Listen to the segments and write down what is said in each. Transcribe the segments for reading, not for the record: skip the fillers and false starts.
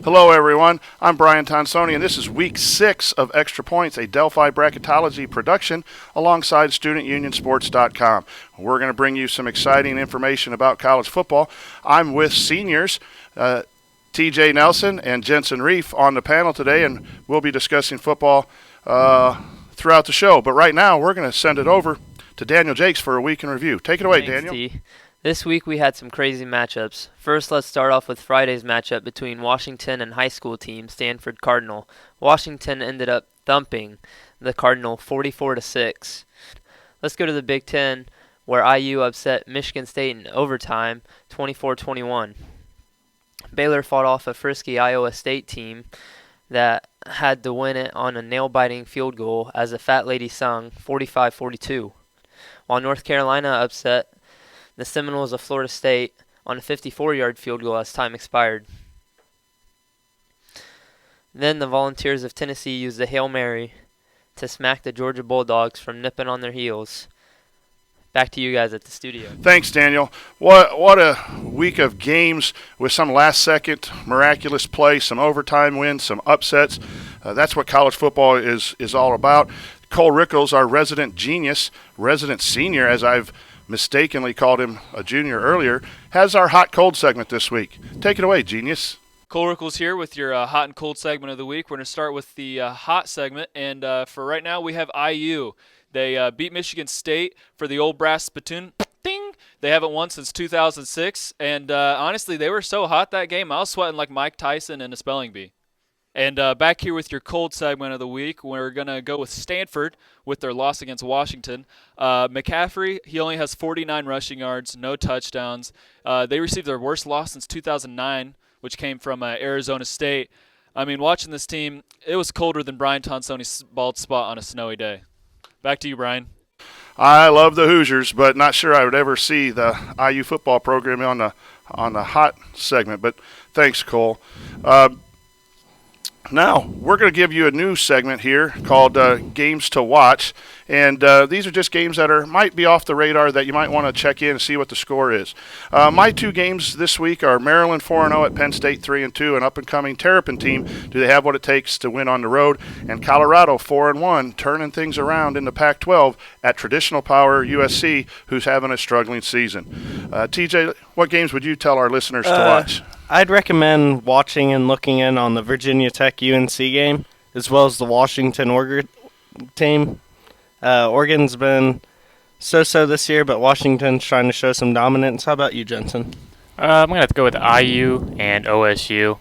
Hello, everyone. I'm Brian Tonsoni, and this is Week 6 of Extra Points, a Delphi bracketology production alongside StudentUnionSports.com. We're going to bring you some exciting information about college football. I'm with seniors TJ Nelson and Jensen Reef on the panel today, and we'll be discussing football throughout the show. But right now, we're going to send it over to Daniel Jakes for a week in review. Take it away, Thanks, Daniel. T. This week we had some crazy matchups. First, let's start off with Friday's matchup between Washington and high school team Stanford Cardinal. Washington ended up thumping the Cardinal 44-6. Let's go to the Big Ten, where IU upset Michigan State in overtime 24-21. Baylor fought off a frisky Iowa State team that had to win it on a nail-biting field goal as a fat lady sung 45-42. While North Carolina upset the Seminoles of Florida State on a 54-yard field goal as time expired. Then the Volunteers of Tennessee used a Hail Mary to smack the Georgia Bulldogs from nipping on their heels. Back to you guys at the studio. Thanks, Daniel. What a week of games with some last-second miraculous play, some overtime wins, some upsets. That's what college football is all about. Cole Rickles, our resident genius, resident senior, as I've mistakenly called him a junior earlier, has our hot-cold segment this week. Take it away, genius. Cole Rickles here with your hot and cold segment of the week. We're going to start with the hot segment, and for right now we have IU. They beat Michigan State for the old brass spittoon. Ding! They haven't won since 2006, and honestly, they were so hot that game, I was sweating like Mike Tyson in a spelling bee. And back here with your cold segment of the week, we're going to go with Stanford with their loss against Washington. McCaffrey, he only has 49 rushing yards, no touchdowns. They received their worst loss since 2009, which came from Arizona State. I mean, watching this team, it was colder than Brian Tonsoni's bald spot on a snowy day. Back to you, Brian. I love the Hoosiers, but not sure I would ever see the IU football program on the hot segment. But thanks, Cole. Now, we're going to give you a new segment here called Games to Watch. And these are just games that might be off the radar that you might want to check in and see what the score is. My two games this week are Maryland 4-0 at Penn State 3-2, an up-and-coming Terrapin team. Do they have what it takes to win on the road? And Colorado 4-1, turning things around in the Pac-12 at traditional power USC, who's having a struggling season. TJ, what games would you tell our listeners to watch? I'd recommend watching and looking in on the Virginia Tech UNC game, as well as the Washington Oregon team. Oregon's been so-so this year, but Washington's trying to show some dominance. How about you, Jensen? I'm going to have to go with IU and OSU.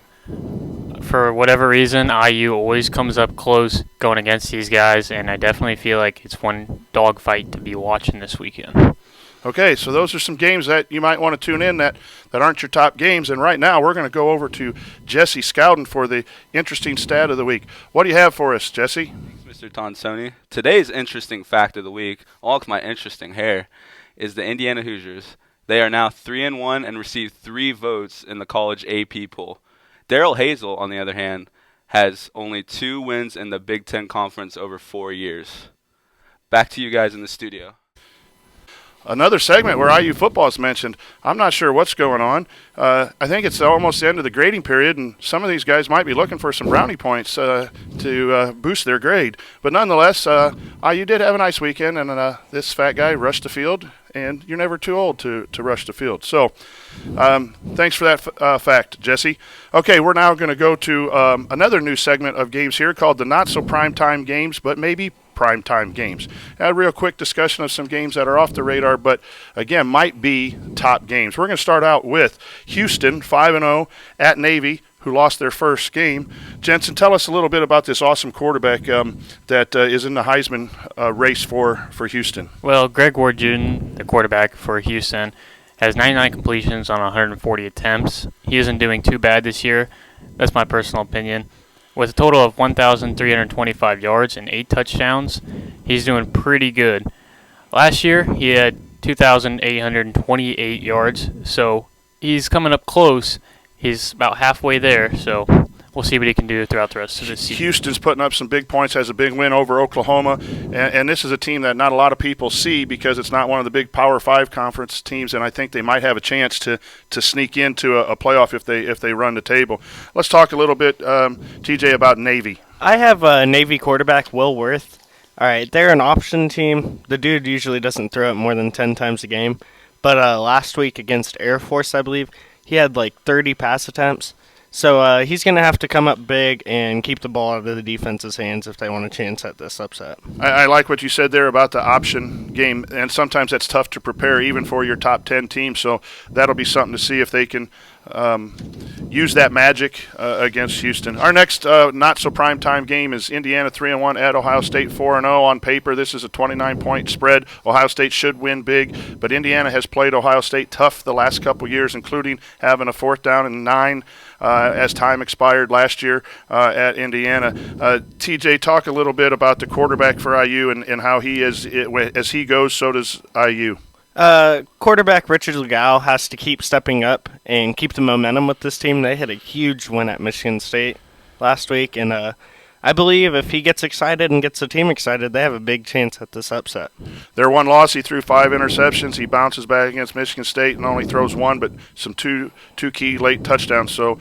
For whatever reason, IU always comes up close going against these guys, and I definitely feel like it's one dogfight to be watching this weekend. Okay, so those are some games that you might want to tune in that aren't your top games. And right now we're going to go over to Jesse Scowden for the interesting stat of the week. What do you have for us, Jesse? Thanks, Mr. Tonsoni. Today's interesting fact of the week, all of my interesting hair, is the Indiana Hoosiers. They are now 3-1 and received 3 votes in the college AP poll. Darrell Hazel, on the other hand, has only 2 wins in the Big Ten Conference over 4 years. Back to you guys in the studio. Another segment where IU football is mentioned. I'm not sure what's going on. I think it's almost the end of the grading period, and some of these guys might be looking for some brownie points to boost their grade. But nonetheless, IU did have a nice weekend, and this fat guy rushed the field, and you're never too old to rush the field. So thanks for that fact, Jesse. Okay, we're now going to go to another new segment of games here called the Not So Primetime Games, but maybe primetime games. A real quick discussion of some games that are off the radar, but again, might be top games. We're going to start out with Houston, 5-0 at Navy, who lost their first game. Jensen, tell us a little bit about this awesome quarterback that is in the Heisman race for Houston. Well, Greg Ward Jr., the quarterback for Houston, has 99 completions on 140 attempts. He isn't doing too bad this year. That's my personal opinion. With a total of 1,325 yards and 8 touchdowns, he's doing pretty good. Last year, he had 2,828 yards, so he's coming up close. He's about halfway there, so we'll see what he can do throughout the rest of this season. Houston's putting up some big points, has a big win over Oklahoma, and this is a team that not a lot of people see because it's not one of the big Power 5 conference teams, and I think they might have a chance to sneak into a playoff if they run the table. Let's talk a little bit, TJ, about Navy. I have a Navy quarterback, Will Worth. All right, they're an option team. The dude usually doesn't throw it more than 10 times a game, but last week against Air Force, I believe, he had like 30 pass attempts. So he's going to have to come up big and keep the ball out of the defense's hands if they want a chance at this upset. I like what you said there about the option game, and sometimes that's tough to prepare even for your top 10 team, so that'll be something to see if they can use that magic against Houston. Our next not-so-prime-time game is Indiana 3-1 at Ohio State 4-0. On paper, this is a 29-point spread. Ohio State should win big, but Indiana has played Ohio State tough the last couple years, including having a 4th down and 9 as time expired last year at Indiana. TJ, talk a little bit about the quarterback for IU and how he is. As he goes, so does IU. Quarterback Richard Legal has to keep stepping up and keep the momentum with this team. They had a huge win at Michigan State last week, and I believe if he gets excited and gets the team excited, they have a big chance at this upset. Their one loss, he threw 5 interceptions. He bounces back against Michigan State and only throws 1, but some two key late touchdowns. So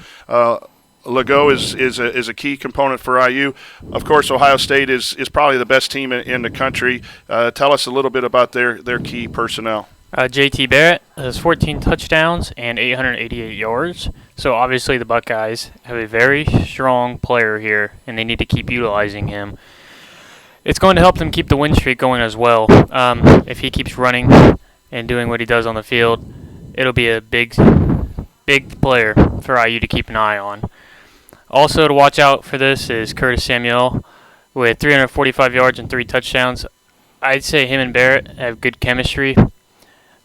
Legault is a key component for IU. Of course, Ohio State is probably the best team in the country. Tell us a little bit about their key personnel. JT Barrett has 14 touchdowns and 888 yards. So obviously the Buckeyes have a very strong player here, and they need to keep utilizing him. It's going to help them keep the win streak going as well. If he keeps running and doing what he does on the field, it'll be a big player for IU to keep an eye on. Also to watch out for this is Curtis Samuel with 345 yards and 3 touchdowns. I'd say him and Barrett have good chemistry.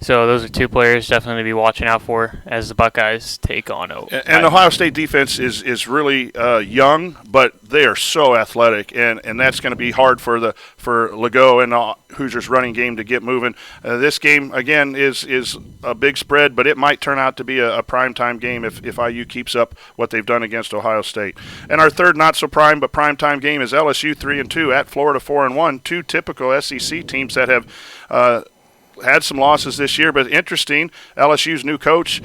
So those are 2 players definitely to be watching out for as the Buckeyes take on And Ohio State defense is really young, but they are so athletic, and that's going to be hard for Legault and Hoosiers running game to get moving. This game again is a big spread, but it might turn out to be a primetime game if IU keeps up what they've done against Ohio State. And our third not so prime but primetime game is LSU 3-2 at Florida 4-1. 2 typical SEC teams that have had some losses this year, but interesting, LSU's new coach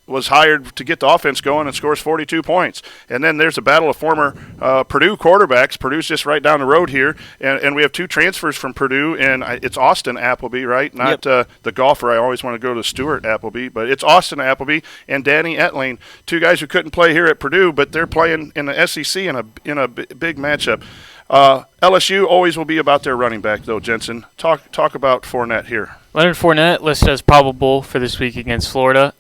was hired to get the offense going and scores 42 points. And then there's a battle of former Purdue quarterbacks. Purdue's just right down the road here, and we have 2 transfers from Purdue, and it's Austin Appleby, right? Not the golfer. I always want to go to Stuart Appleby, but it's Austin Appleby and Danny Etling, 2 guys who couldn't play here at Purdue, but they're playing in the SEC in a big matchup. LSU always will be about their running back, though, Jensen. Talk about Fournette here. Leonard Fournette listed as probable for this week against Florida.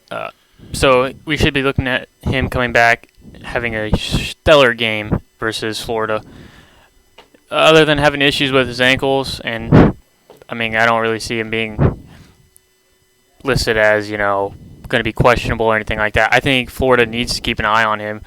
So we should be looking at him coming back, having a stellar game versus Florida. Other than having issues with his ankles, and I mean, I don't really see him being listed as, going to be questionable or anything like that. I think Florida needs to keep an eye on him.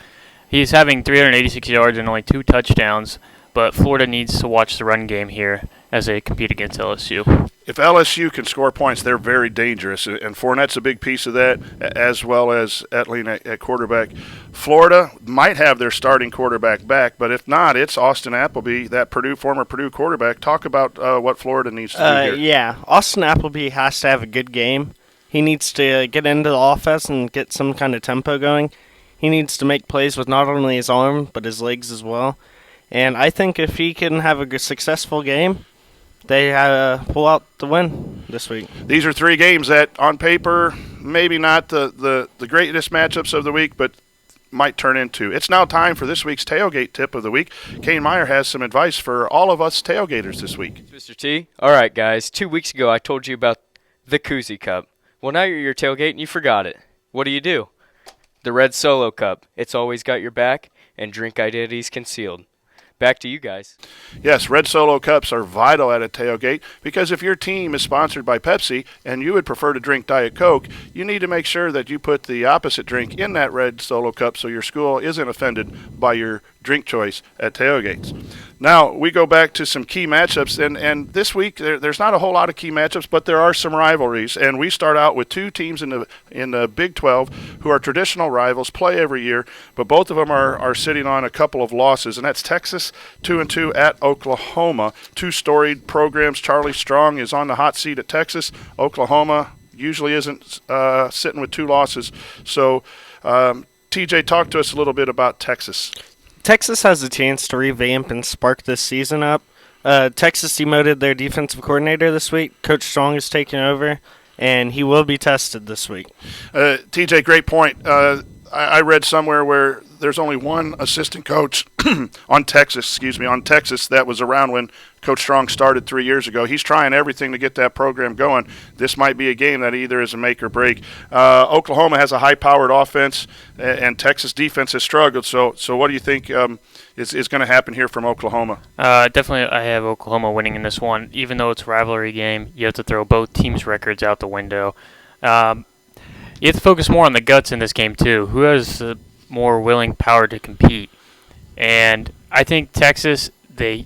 He's having 386 yards and only 2 touchdowns. But Florida needs to watch the run game here as they compete against LSU. If LSU can score points, they're very dangerous, and Fournette's a big piece of that, as well as Etling at quarterback. Florida might have their starting quarterback back, but if not, it's Austin Appleby, that former Purdue quarterback. Talk about what Florida needs to do here. Yeah, Austin Appleby has to have a good game. He needs to get into the offense and get some kind of tempo going. He needs to make plays with not only his arm, but his legs as well. And I think if he can have a successful game, they pull out the win this week. These are 3 games that, on paper, maybe not the greatest matchups of the week, but might turn into. It's now time for this week's tailgate tip of the week. Kane Meyer has some advice for all of us tailgaters this week. Mr. T. All right, guys. 2 weeks ago, I told you about the Koozie Cup. Well, now you're your tailgate and you forgot it. What do? The Red Solo Cup. It's always got your back, and drink identities concealed. Back to you guys. Yes, Red Solo Cups are vital at a tailgate because if your team is sponsored by Pepsi and you would prefer to drink Diet Coke, you need to make sure that you put the opposite drink in that Red Solo Cup so your school isn't offended by your drink choice at tailgates. Now, we go back to some key matchups, and this week there's not a whole lot of key matchups, but there are some rivalries, and we start out with two teams in the Big 12 who are traditional rivals, play every year, but both of them are sitting on a couple of losses, and that's Texas 2-2 at Oklahoma. Two storied programs. Charlie Strong is on the hot seat at Texas. Oklahoma usually isn't sitting with two losses. So, TJ, talk to us a little bit about Texas. Texas has a chance to revamp and spark this season up. Texas demoted their defensive coordinator this week. Coach Strong is taking over, and he will be tested this week. TJ, great point. I read somewhere where there's only one assistant coach on Texas that was around when Coach Strong started 3 years ago. He's trying everything to get that program going. This might be a game that either is a make or break. Oklahoma has a high-powered offense, and Texas defense has struggled. So what do you think is going to happen here from Oklahoma? Definitely, I have Oklahoma winning in this one. Even though it's a rivalry game, you have to throw both teams' records out the window. You have to focus more on the guts in this game, too. Who has the more willing power to compete? And I think Texas, they're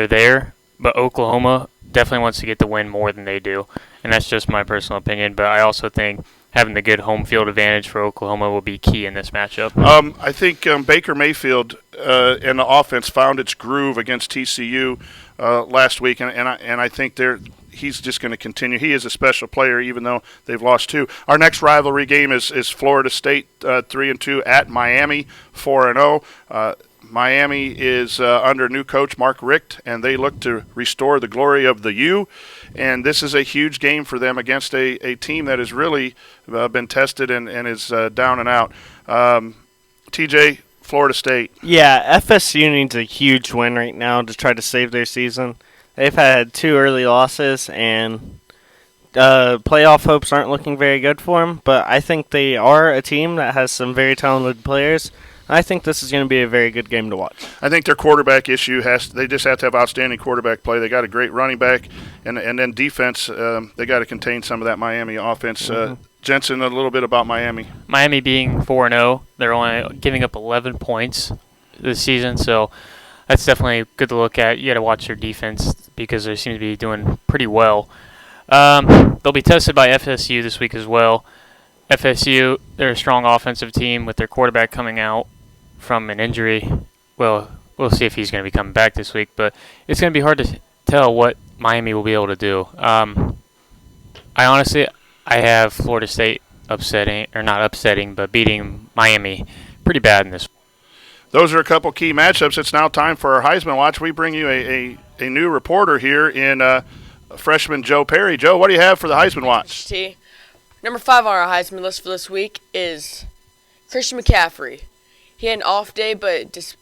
there, but Oklahoma definitely wants to get the win more than they do. And that's just my personal opinion. But I also think having the good home field advantage for Oklahoma will be key in this matchup. I think Baker Mayfield and the offense found its groove against TCU last week, and I think he's just going to continue. He is a special player, even though they've lost two. Our next rivalry game is Florida State 3-2 at Miami 4-0. Miami is under new coach Mark Richt, and they look to restore the glory of the U. And this is a huge game for them against a team that has really been tested and is down and out. TJ, Florida State. Yeah, FSU needs a huge win right now to try to save their season. They've had two early losses, and playoff hopes aren't looking very good for them. But I think they are a team that has some very talented players. I think this is going to be a very good game to watch. I think their quarterback issue they just have to have outstanding quarterback play. They got a great running back, and then defense. They got to contain some of that Miami offense. Jensen, a little bit about Miami. Miami being 4-0, they're only giving up 11 points this season, so that's definitely good to look at. You got to watch their defense because they seem to be doing pretty well. They'll be tested by FSU this week as well. FSU, they're a strong offensive team with their quarterback coming out from an injury. Well, we'll see if he's going to be coming back this week, but it's going to be hard to tell what Miami will be able to do. I have Florida State beating Miami pretty bad in this. Those are a couple key matchups. It's now time for our Heisman Watch. We bring you a new reporter here in freshman Joe Perry. Joe, what do you have for the Heisman Watch? Number 5 on our Heisman list for this week is Christian McCaffrey. He had an off day, but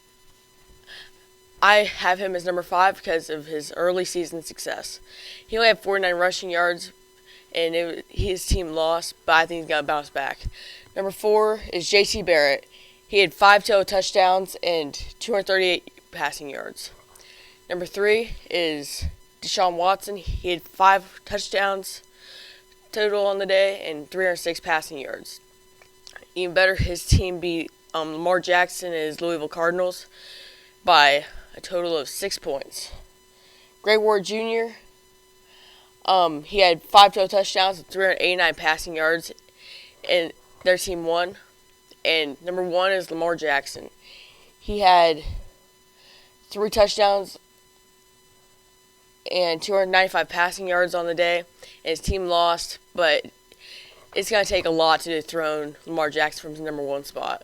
I have him as number 5 because of his early season success. He only had 49 rushing yards, and his team lost, but I think he's going to bounce back. Number 4 is J.T. Barrett. He had 5 total touchdowns and 238 passing yards. Number 3 is Deshaun Watson. He had 5 touchdowns total on the day and 306 passing yards. Even better, his team beat Lamar Jackson and his Louisville Cardinals by a total of 6 points. Gray Ward Jr., he had 5 total touchdowns and 389 passing yards, and their team won. And number 1 is Lamar Jackson. He had 3 touchdowns and 295 passing yards on the day, and his team lost, but it's going to take a lot to dethrone Lamar Jackson from his number 1 spot.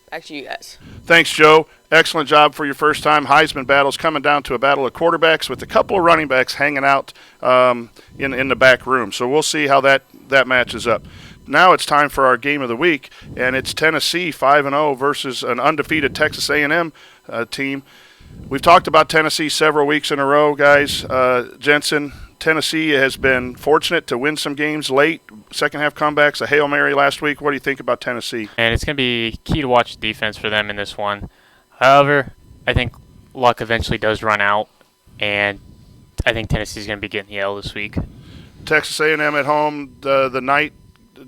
Back to you guys. Thanks, Joe. Excellent job for your first time Heisman battles, coming down to a battle of quarterbacks with a couple of running backs hanging out in the back room. So we'll see how that matches up. Now it's time for our game of the week, and it's Tennessee 5-0 versus an undefeated Texas A&M team. We've talked about Tennessee several weeks in a row, guys. Jensen, Tennessee has been fortunate to win some games late, second-half comebacks, a Hail Mary last week. What do you think about Tennessee? And it's going to be key to watch defense for them in this one. However, I think luck eventually does run out, and I think Tennessee's going to be getting the L this week. Texas A&M at home, the night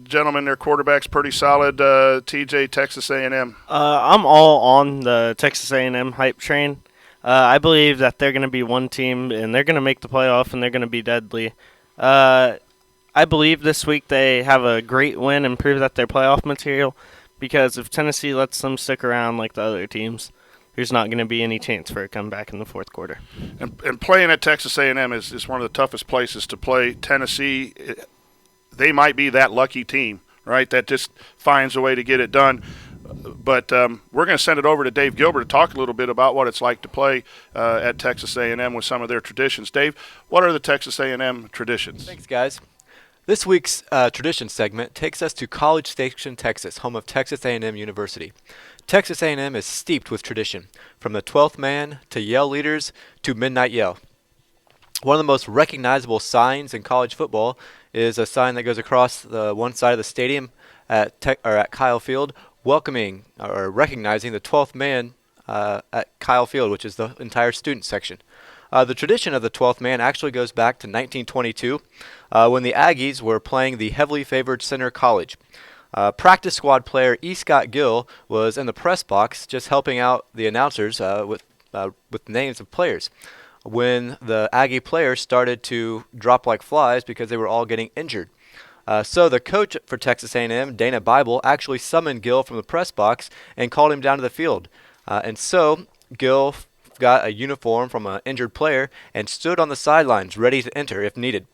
gentlemen, their quarterback's pretty solid. TJ, Texas A&M. I'm all on the Texas A&M hype train. I believe that they're going to be one team, and they're going to make the playoff, and they're going to be deadly. I believe this week they have a great win and prove that they're playoff material, because if Tennessee lets them stick around like the other teams, there's not going to be any chance for a comeback in the fourth quarter. And playing at Texas A&M is one of the toughest places to play. Tennessee, they might be that lucky team, right, that just finds a way to get it done. But we're going to send it over to Dave Gilbert to talk a little bit about what it's like to play at Texas A&M with some of their traditions. Dave, what are the Texas A&M traditions? Thanks, guys. This week's tradition segment takes us to College Station, Texas, home of Texas A&M University. Texas A&M is steeped with tradition, from the 12th man to yell leaders to midnight yell. One of the most recognizable signs in college football is a sign that goes across the one side of the stadium at Kyle Field, welcoming or recognizing the 12th man at Kyle Field, which is the entire student section. The tradition of the 12th man actually goes back to 1922 when the Aggies were playing the heavily favored Center College. Practice squad player E. Scott Gill was in the press box just helping out the announcers with names of players when the Aggie players started to drop like flies because they were all getting injured. So the coach for Texas A&M, Dana Bible, actually summoned Gill from the press box and called him down to the field. And so Gill got a uniform from an injured player and stood on the sidelines ready to enter if needed.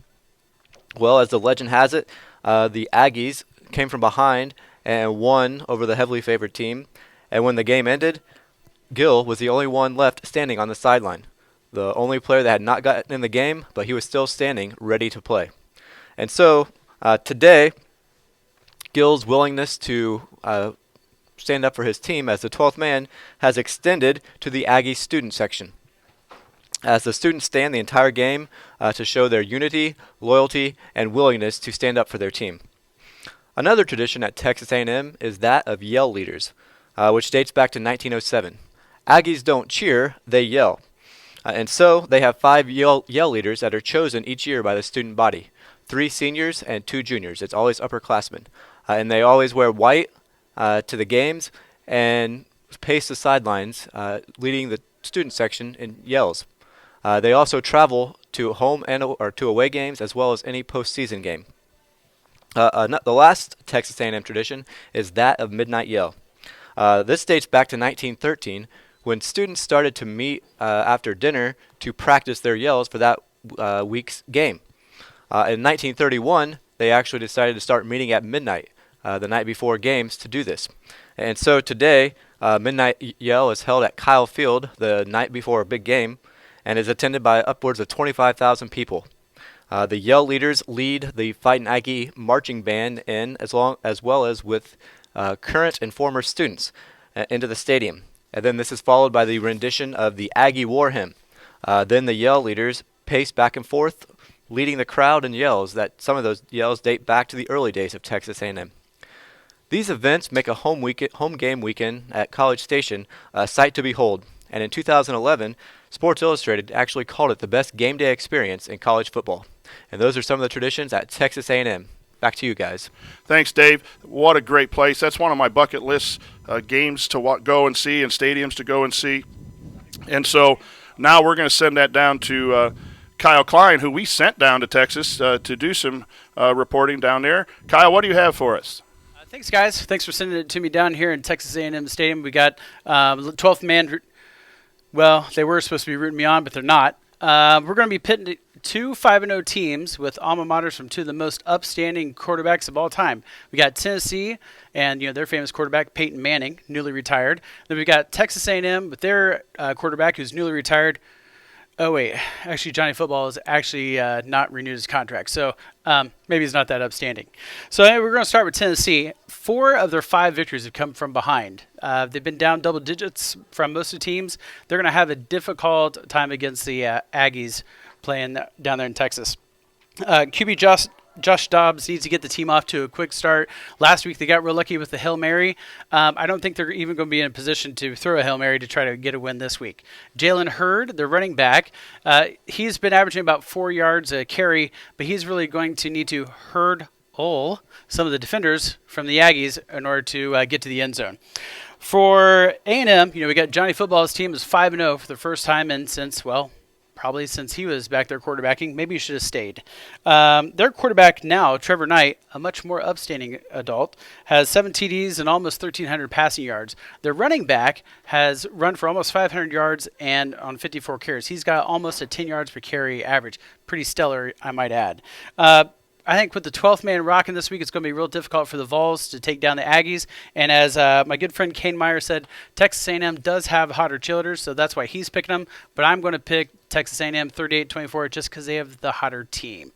Well, as the legend has it, the Aggies came from behind and won over the heavily favored team. And when the game ended, Gill was the only one left standing on the sideline. The only player that had not gotten in the game, but he was still standing ready to play. And so today, Gill's willingness to stand up for his team as the 12th man has extended to the Aggie student section, as the students stand the entire game to show their unity, loyalty, and willingness to stand up for their team. Another tradition at Texas A&M is that of yell leaders, which dates back to 1907. Aggies don't cheer, they yell. And so they have 5 yell leaders that are chosen each year by the student body, 3 seniors and 2 juniors. It's always upperclassmen. And they always wear white to the games and pace the sidelines, leading the student section in yells. They also travel to home or to away games as well as any postseason game. The last Texas A&M tradition is that of midnight yell. This dates back to 1913 when students started to meet after dinner to practice their yells for that week's game. In 1931, they actually decided to start meeting at midnight the night before games to do this. And so today, midnight yell is held at Kyle Field the night before a big game and is attended by upwards of 25,000 people. The yell leaders lead the Fightin' Aggie marching band in as well as with current and former students into the stadium. And then this is followed by the rendition of the Aggie War Hymn. Then the yell leaders pace back and forth, leading the crowd in yells. That some of those yells date back to the early days of Texas A&M. These events make a home game weekend at College Station a sight to behold. And in 2011, Sports Illustrated actually called it the best game day experience in college football. And those are some of the traditions at Texas A&M. Back to you guys. Thanks, Dave. What a great place. That's one of my bucket list games to go and see and stadiums to go and see. And so now we're going to send that down to Kyle Klein, who we sent down to Texas to do some reporting down there. Kyle, what do you have for us? Thanks, guys. Thanks for sending it to me down here in Texas A&M Stadium. We got 12th man. Well, they were supposed to be rooting me on, but they're not. We're going to be pitting 2 5-0 teams with alma maters from 2 of the most upstanding quarterbacks of all time. We got Tennessee and their famous quarterback Peyton Manning, newly retired. Then we got Texas A&M with their quarterback who's newly retired. Oh wait, actually Johnny Football is actually not renewed his contract, so maybe he's not that upstanding. So we're going to start with Tennessee. 4 of their 5 victories have come from behind. They've been down double digits from most of the teams. They're going to have a difficult time against the Aggies playing down there in Texas. QB Josh Dobbs needs to get the team off to a quick start. Last week they got real lucky with the Hail Mary. I don't think they're even going to be in a position to throw a Hail Mary to try to get a win this week. Jalen Hurd, the running back, he's been averaging about 4 yards a carry, but he's really going to need to herd some of the defenders from the Aggies in order to get to the end zone. For A&M, we got Johnny Football's team is 5-0 for the first time probably since he was back there quarterbacking. Maybe he should have stayed. Their quarterback now, Trevor Knight, a much more upstanding adult, has 7 TDs and almost 1,300 passing yards. Their running back has run for almost 500 yards and on 54 carries. He's got almost a 10 yards per carry average. Pretty stellar, I might add. I think with the 12th man rocking this week, it's going to be real difficult for the Vols to take down the Aggies. And as my good friend Kane Meyer said, Texas A&M does have hotter cheerleaders, so that's why he's picking them. But I'm going to pick Texas A&M 38-24 just because they have the hotter team.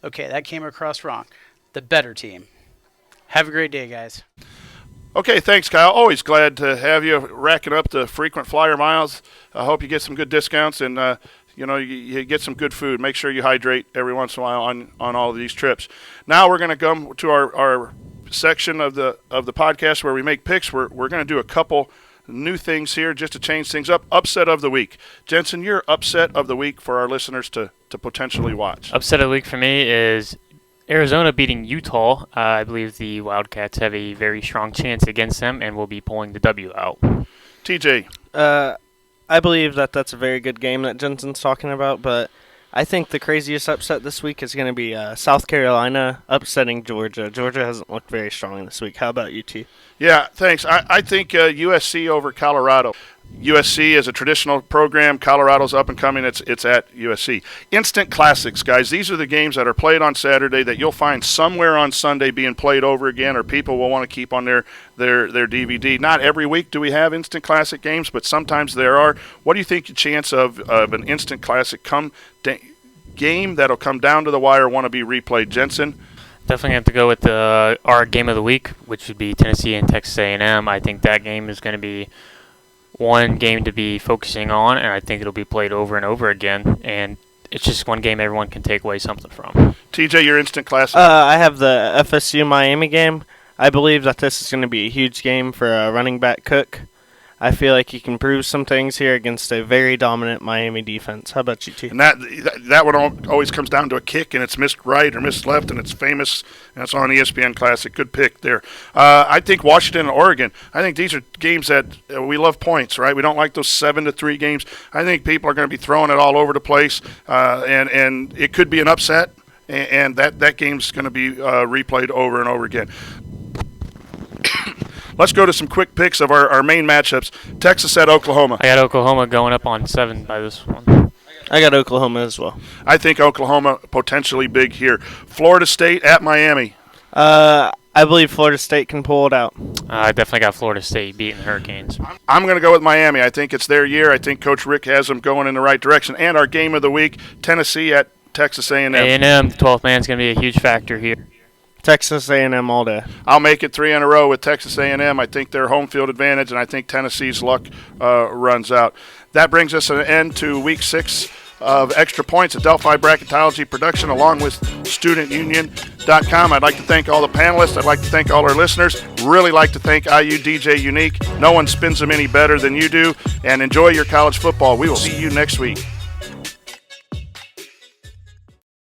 Okay, that came across wrong. The better team. Have a great day, guys. Okay, thanks, Kyle. Always glad to have you racking up the frequent flyer miles. I hope you get some good discounts and you get some good food. Make sure you hydrate every once in a while on all of these trips. Now we're going to come to our section of the podcast where we make picks. We're going to do a couple new things here just to change things up. Upset of the week. Jensen, your upset of the week for our listeners to potentially watch. Upset of the week for me is Arizona beating Utah. I believe the Wildcats have a very strong chance against them and will be pulling the W out. TJ. I believe that's a very good game that Jensen's talking about, but I think the craziest upset this week is going to be South Carolina upsetting Georgia. Georgia hasn't looked very strong this week. How about you, T? Yeah, thanks. I think USC over Colorado. USC is a traditional program. Colorado's up and coming. It's at USC. Instant classics, guys. These are the games that are played on Saturday that you'll find somewhere on Sunday being played over again, or people will want to keep on their DVD. Not every week do we have instant classic games, but sometimes there are. What do you think the chance of an instant classic game that'll come down to the wire want to be replayed? Jensen? Definitely have to go with our game of the week, which would be Tennessee and Texas A&M. I think that game is going to be one game to be focusing on, and I think it'll be played over and over again. And it's just one game everyone can take away something from. TJ, your instant classic? I have the FSU Miami game. I believe that this is going to be a huge game for running back Cook. I feel like he can prove some things here against a very dominant Miami defense. How about you, T? And that one always comes down to a kick, and it's missed right or missed left, and it's famous, and it's on ESPN Classic. Good pick there. I think Washington and Oregon, I think these are games that we love points, right? We don't like those 7-3 games. I think people are going to be throwing it all over the place, and it could be an upset, and that game's going to be replayed over and over again. Let's go to some quick picks of our main matchups. Texas at Oklahoma. I got Oklahoma going up on 7 by this one. I got Oklahoma as well. I think Oklahoma potentially big here. Florida State at Miami. I believe Florida State can pull it out. I definitely got Florida State beating the Hurricanes. I'm going to go with Miami. I think it's their year. I think Coach Rick has them going in the right direction. And our game of the week, Tennessee at Texas A&M. A&M, the 12th man, is going to be a huge factor here. Texas A&M all day. I'll make it 3 in a row with Texas A&M. I think their home field advantage, and I think Tennessee's luck runs out. That brings us an end to Week 6 of Extra Points, a Delphi Bracketology production, along with StudentUnion.com. I'd like to thank all the panelists. I'd like to thank all our listeners. Really like to thank IU DJ Unique. No one spins them any better than you do. And enjoy your college football. We will see you next week.